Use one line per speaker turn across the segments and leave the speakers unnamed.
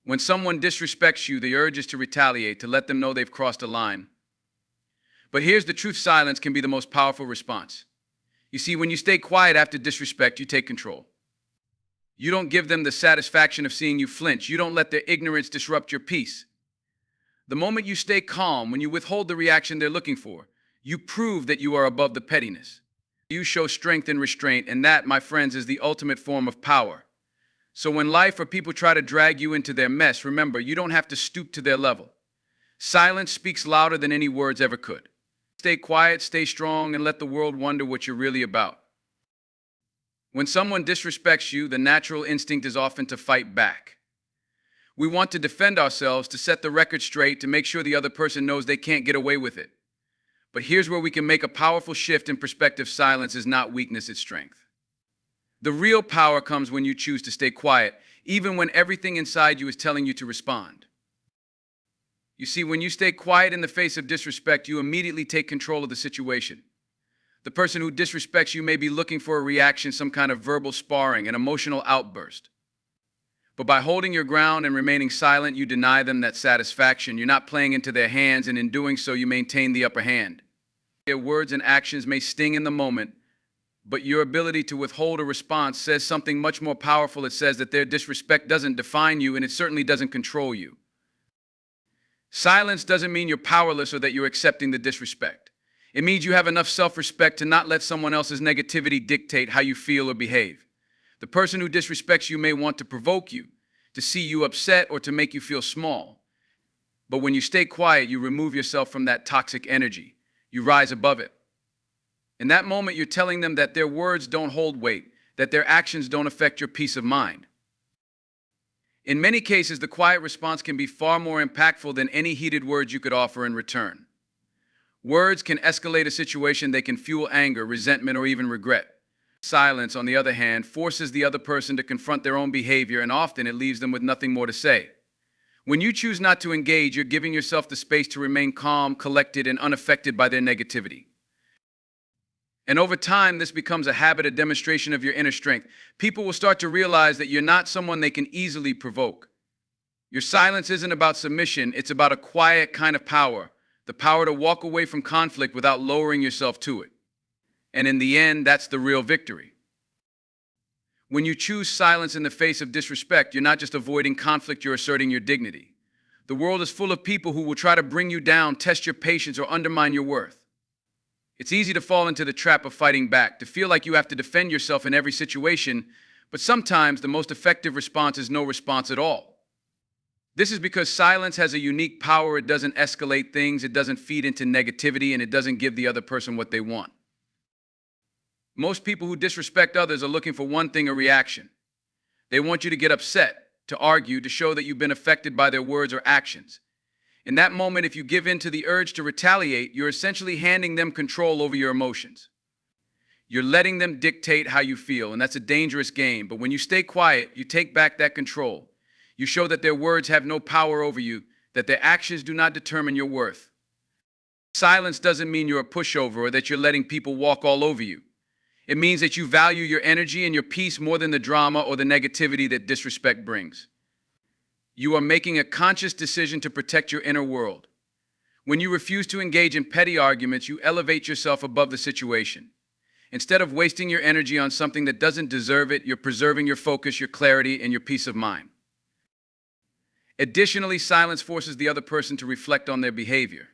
When someone disrespects you, the urge is to retaliate, to let them know they've crossed a line. But here's the truth: silence can be the most powerful response. You see, when you stay quiet after disrespect, you take control. You don't give them the satisfaction of seeing you flinch. You don't let their ignorance disrupt your peace. The moment you stay calm, when you withhold the reaction they're looking for, you prove that you are above the pettiness. You show strength and restraint, and that, my friends, is the ultimate form of power. So when life or people try to drag you into their mess, remember, you don't have to stoop to their level. Silence speaks louder than any words ever could. Stay quiet, stay strong, and let the world wonder what you're really about. When someone disrespects you, the natural instinct is often to fight back. We want to defend ourselves, to set the record straight, to make sure the other person knows they can't get away with it. But here's where we can make a powerful shift in perspective. Silence is not weakness, it's strength. The real power comes when you choose to stay quiet, even when everything inside you is telling you to respond. You see, when you stay quiet in the face of disrespect, you immediately take control of the situation. The person who disrespects you may be looking for a reaction, some kind of verbal sparring, an emotional outburst. But by holding your ground and remaining silent, you deny them that satisfaction. You're not playing into their hands, and in doing so, you maintain the upper hand. Their words and actions may sting in the moment, but your ability to withhold a response says something much more powerful. It says that their disrespect doesn't define you, and it certainly doesn't control you. Silence doesn't mean you're powerless or that you're accepting the disrespect. It means you have enough self-respect to not let someone else's negativity dictate how you feel or behave. The person who disrespects you may want to provoke you, to see you upset, or to make you feel small. But when you stay quiet, you remove yourself from that toxic energy. You rise above it. In that moment, you're telling them that their words don't hold weight, that their actions don't affect your peace of mind. In many cases, the quiet response can be far more impactful than any heated words you could offer in return. Words can escalate a situation. They can fuel anger, resentment, or even regret. Silence, on the other hand, forces the other person to confront their own behavior, and often it leaves them with nothing more to say. When you choose not to engage, you're giving yourself the space to remain calm, collected, and unaffected by their negativity. And over time, this becomes a habit, a demonstration of your inner strength. People will start to realize that you're not someone they can easily provoke. Your silence isn't about submission, it's about a quiet kind of power, the power to walk away from conflict without lowering yourself to it. And in the end, that's the real victory. When you choose silence in the face of disrespect, you're not just avoiding conflict, you're asserting your dignity. The world is full of people who will try to bring you down, test your patience, or undermine your worth. It's easy to fall into the trap of fighting back, to feel like you have to defend yourself in every situation, but sometimes the most effective response is no response at all. This is because silence has a unique power. It doesn't escalate things, it doesn't feed into negativity, and it doesn't give the other person what they want. Most people who disrespect others are looking for one thing: a reaction. They want you to get upset, to argue, to show that you've been affected by their words or actions. In that moment, if you give in to the urge to retaliate, you're essentially handing them control over your emotions. You're letting them dictate how you feel, and that's a dangerous game. But when you stay quiet, you take back that control. You show that their words have no power over you, that their actions do not determine your worth. Silence doesn't mean you're a pushover or that you're letting people walk all over you. It means that you value your energy and your peace more than the drama or the negativity that disrespect brings. You are making a conscious decision to protect your inner world. When you refuse to engage in petty arguments, you elevate yourself above the situation. Instead of wasting your energy on something that doesn't deserve it, you're preserving your focus, your clarity, and your peace of mind. Additionally, silence forces the other person to reflect on their behavior.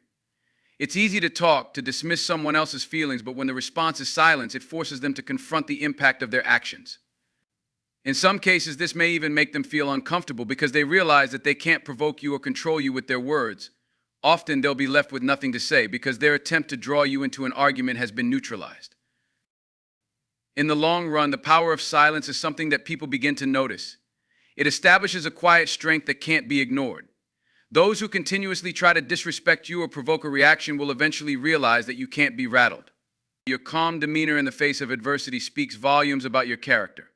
It's easy to talk, to dismiss someone else's feelings, but when the response is silence, it forces them to confront the impact of their actions. In some cases, this may even make them feel uncomfortable because they realize that they can't provoke you or control you with their words. Often they'll be left with nothing to say because their attempt to draw you into an argument has been neutralized. In the long run, the power of silence is something that people begin to notice. It establishes a quiet strength that can't be ignored. Those who continuously try to disrespect you or provoke a reaction will eventually realize that you can't be rattled. Your calm demeanor in the face of adversity speaks volumes about your character.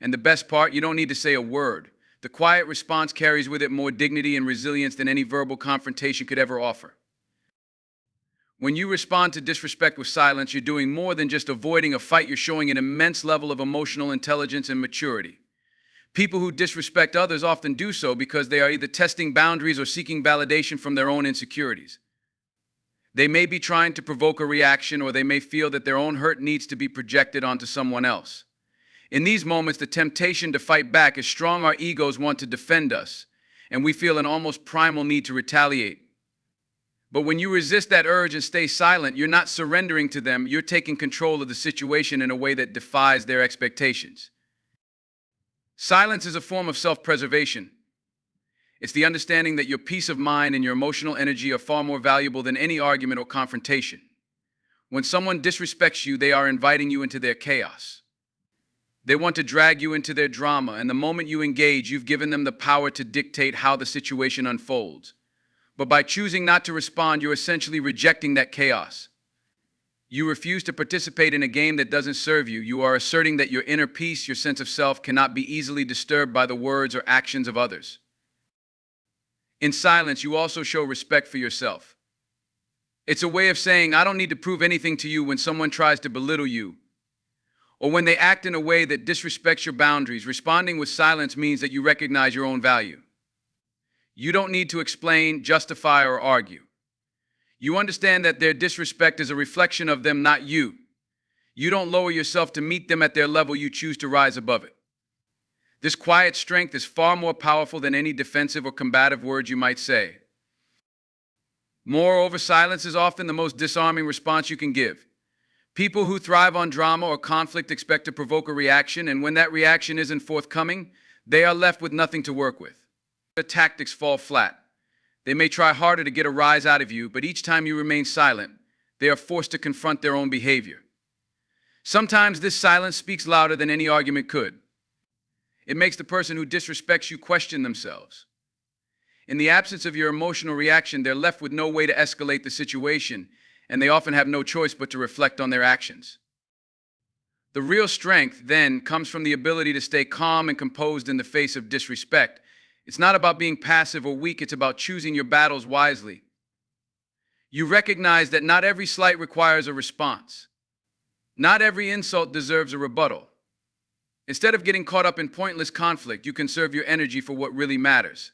And the best part, you don't need to say a word. The quiet response carries with it more dignity and resilience than any verbal confrontation could ever offer. When you respond to disrespect with silence, you're doing more than just avoiding a fight. You're showing an immense level of emotional intelligence and maturity. People who disrespect others often do so because they are either testing boundaries or seeking validation from their own insecurities. They may be trying to provoke a reaction, or they may feel that their own hurt needs to be projected onto someone else. In these moments, the temptation to fight back is strong. Our egos want to defend us, and we feel an almost primal need to retaliate. But when you resist that urge and stay silent, you're not surrendering to them, you're taking control of the situation in a way that defies their expectations. Silence is a form of self-preservation. It's the understanding that your peace of mind and your emotional energy are far more valuable than any argument or confrontation. When someone disrespects you, they are inviting you into their chaos. They want to drag you into their drama, and the moment you engage, you've given them the power to dictate how the situation unfolds. But by choosing not to respond, you're essentially rejecting that chaos. You refuse to participate in a game that doesn't serve you. You are asserting that your inner peace, your sense of self, cannot be easily disturbed by the words or actions of others. In silence, you also show respect for yourself. It's a way of saying, I don't need to prove anything to you. When someone tries to belittle you, or when they act in a way that disrespects your boundaries, responding with silence means that you recognize your own value. You don't need to explain, justify, or argue. You understand that their disrespect is a reflection of them, not you. You don't lower yourself to meet them at their level, you choose to rise above it. This quiet strength is far more powerful than any defensive or combative words you might say. Moreover, silence is often the most disarming response you can give. People who thrive on drama or conflict expect to provoke a reaction, and when that reaction isn't forthcoming, they are left with nothing to work with. Their tactics fall flat. They may try harder to get a rise out of you, but each time you remain silent, they are forced to confront their own behavior. Sometimes this silence speaks louder than any argument could. It makes the person who disrespects you question themselves. In the absence of your emotional reaction, they're left with no way to escalate the situation, and they often have no choice but to reflect on their actions. The real strength, then, comes from the ability to stay calm and composed in the face of disrespect. It's not about being passive or weak, it's about choosing your battles wisely. You recognize that not every slight requires a response. Not every insult deserves a rebuttal. Instead of getting caught up in pointless conflict, you conserve your energy for what really matters.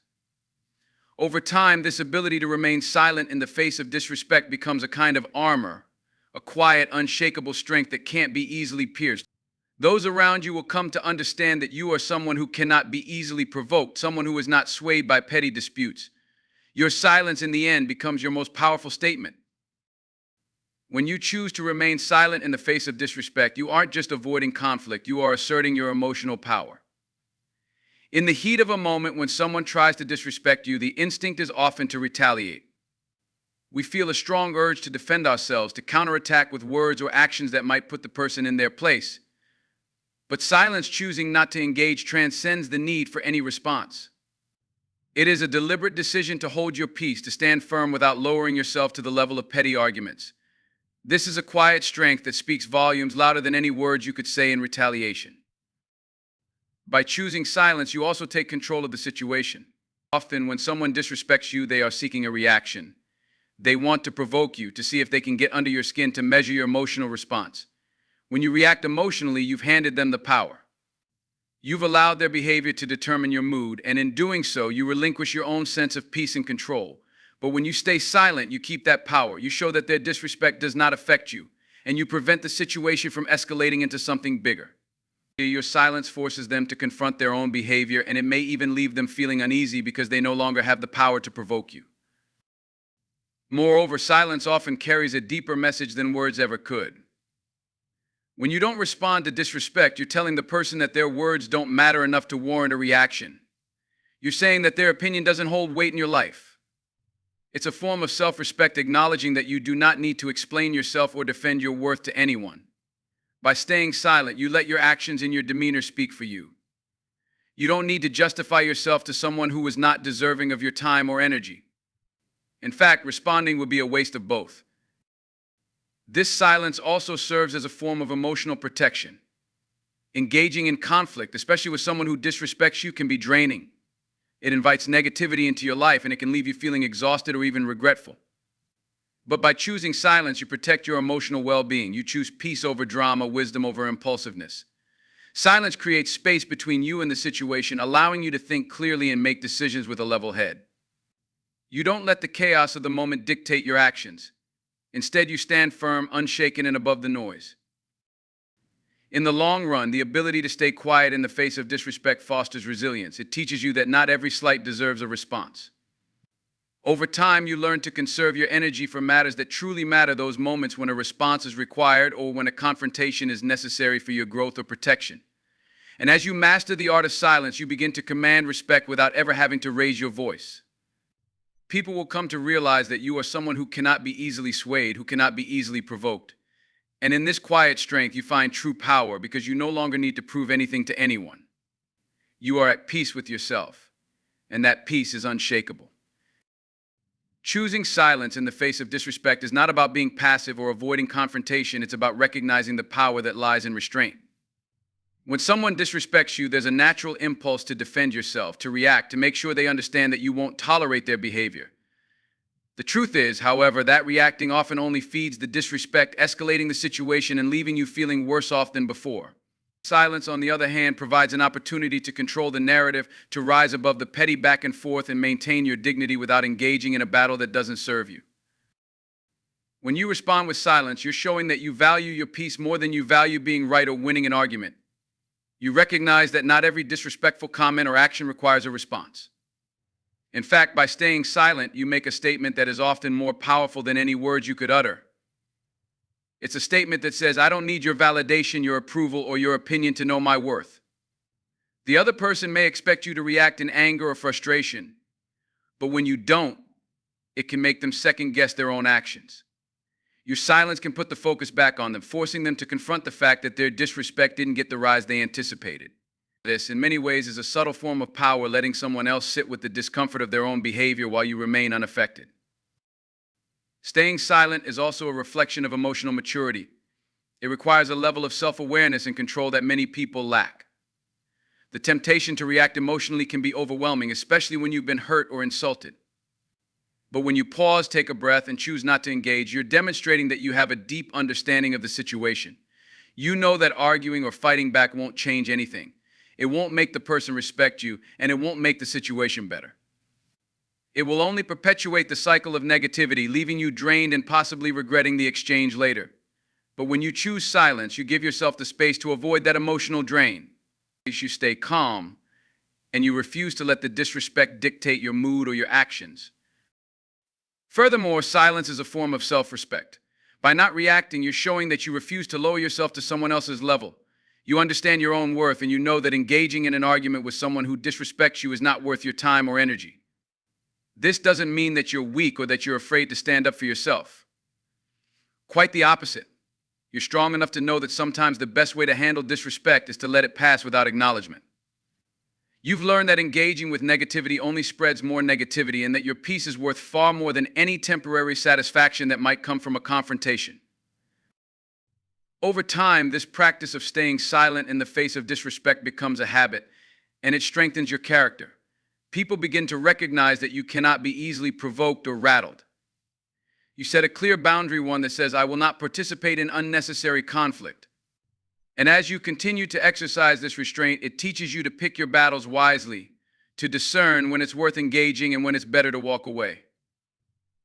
Over time, this ability to remain silent in the face of disrespect becomes a kind of armor, a quiet, unshakable strength that can't be easily pierced. Those around you will come to understand that you are someone who cannot be easily provoked, someone who is not swayed by petty disputes. Your silence in the end becomes your most powerful statement. When you choose to remain silent in the face of disrespect, you aren't just avoiding conflict, you are asserting your emotional power. In the heat of a moment when someone tries to disrespect you, the instinct is often to retaliate. We feel a strong urge to defend ourselves, to counterattack with words or actions that might put the person in their place. But silence, choosing not to engage, transcends the need for any response. It is a deliberate decision to hold your peace, to stand firm without lowering yourself to the level of petty arguments. This is a quiet strength that speaks volumes, louder than any words you could say in retaliation. By choosing silence, you also take control of the situation. Often, when someone disrespects you, they are seeking a reaction. They want to provoke you, to see if they can get under your skin, to measure your emotional response. When you react emotionally, you've handed them the power. You've allowed their behavior to determine your mood, and in doing so, you relinquish your own sense of peace and control. But when you stay silent, you keep that power. You show that their disrespect does not affect you, and you prevent the situation from escalating into something bigger. Your silence forces them to confront their own behavior, and it may even leave them feeling uneasy because they no longer have the power to provoke you. Moreover, silence often carries a deeper message than words ever could. When you don't respond to disrespect, you're telling the person that their words don't matter enough to warrant a reaction. You're saying that their opinion doesn't hold weight in your life. It's a form of self-respect, acknowledging that you do not need to explain yourself or defend your worth to anyone. By staying silent, you let your actions and your demeanor speak for you. You don't need to justify yourself to someone who is not deserving of your time or energy. In fact, responding would be a waste of both. This silence also serves as a form of emotional protection. Engaging in conflict, especially with someone who disrespects you, can be draining. It invites negativity into your life, and it can leave you feeling exhausted or even regretful. But by choosing silence, you protect your emotional well-being. You choose peace over drama, wisdom over impulsiveness. Silence creates space between you and the situation, allowing you to think clearly and make decisions with a level head. You don't let the chaos of the moment dictate your actions. Instead, you stand firm, unshaken, and above the noise. In the long run, the ability to stay quiet in the face of disrespect fosters resilience. It teaches you that not every slight deserves a response. Over time, you learn to conserve your energy for matters that truly matter, those moments when a response is required or when a confrontation is necessary for your growth or protection. And as you master the art of silence, you begin to command respect without ever having to raise your voice. People will come to realize that you are someone who cannot be easily swayed, who cannot be easily provoked. And in this quiet strength, you find true power because you no longer need to prove anything to anyone. You are at peace with yourself, and that peace is unshakable. Choosing silence in the face of disrespect is not about being passive or avoiding confrontation. It's about recognizing the power that lies in restraint. When someone disrespects you, there's a natural impulse to defend yourself, to react, to make sure they understand that you won't tolerate their behavior. The truth is, however, that reacting often only feeds the disrespect, escalating the situation and leaving you feeling worse off than before. Silence, on the other hand, provides an opportunity to control the narrative, to rise above the petty back and forth and maintain your dignity without engaging in a battle that doesn't serve you. When you respond with silence, you're showing that you value your peace more than you value being right or winning an argument. You recognize that not every disrespectful comment or action requires a response. In fact, by staying silent, you make a statement that is often more powerful than any words you could utter. It's a statement that says, I don't need your validation, your approval, or your opinion to know my worth. The other person may expect you to react in anger or frustration, but when you don't, it can make them second-guess their own actions. Your silence can put the focus back on them, forcing them to confront the fact that their disrespect didn't get the rise they anticipated. This, in many ways, is a subtle form of power, letting someone else sit with the discomfort of their own behavior while you remain unaffected. Staying silent is also a reflection of emotional maturity. It requires a level of self-awareness and control that many people lack. The temptation to react emotionally can be overwhelming, especially when you've been hurt or insulted. But when you pause, take a breath, and choose not to engage, you're demonstrating that you have a deep understanding of the situation. You know that arguing or fighting back won't change anything. It won't make the person respect you, and it won't make the situation better. It will only perpetuate the cycle of negativity, leaving you drained and possibly regretting the exchange later. But when you choose silence, you give yourself the space to avoid that emotional drain. You stay calm, and you refuse to let the disrespect dictate your mood or your actions. Furthermore, silence is a form of self-respect. By not reacting, you're showing that you refuse to lower yourself to someone else's level. You understand your own worth, and you know that engaging in an argument with someone who disrespects you is not worth your time or energy. This doesn't mean that you're weak or that you're afraid to stand up for yourself. Quite the opposite. You're strong enough to know that sometimes the best way to handle disrespect is to let it pass without acknowledgement. You've learned that engaging with negativity only spreads more negativity and that your peace is worth far more than any temporary satisfaction that might come from a confrontation. Over time, this practice of staying silent in the face of disrespect becomes a habit, and it strengthens your character. People begin to recognize that you cannot be easily provoked or rattled. You set a clear boundary, one that says, I will not participate in unnecessary conflict. And as you continue to exercise this restraint, it teaches you to pick your battles wisely, to discern when it's worth engaging and when it's better to walk away.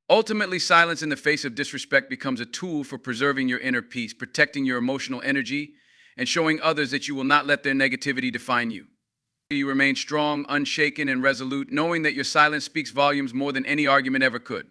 Ultimately, silence in the face of disrespect becomes a tool for preserving your inner peace, protecting your emotional energy, and showing others that you will not let their negativity define you. You remain strong, unshaken, and resolute, knowing that your silence speaks volumes more than any argument ever could.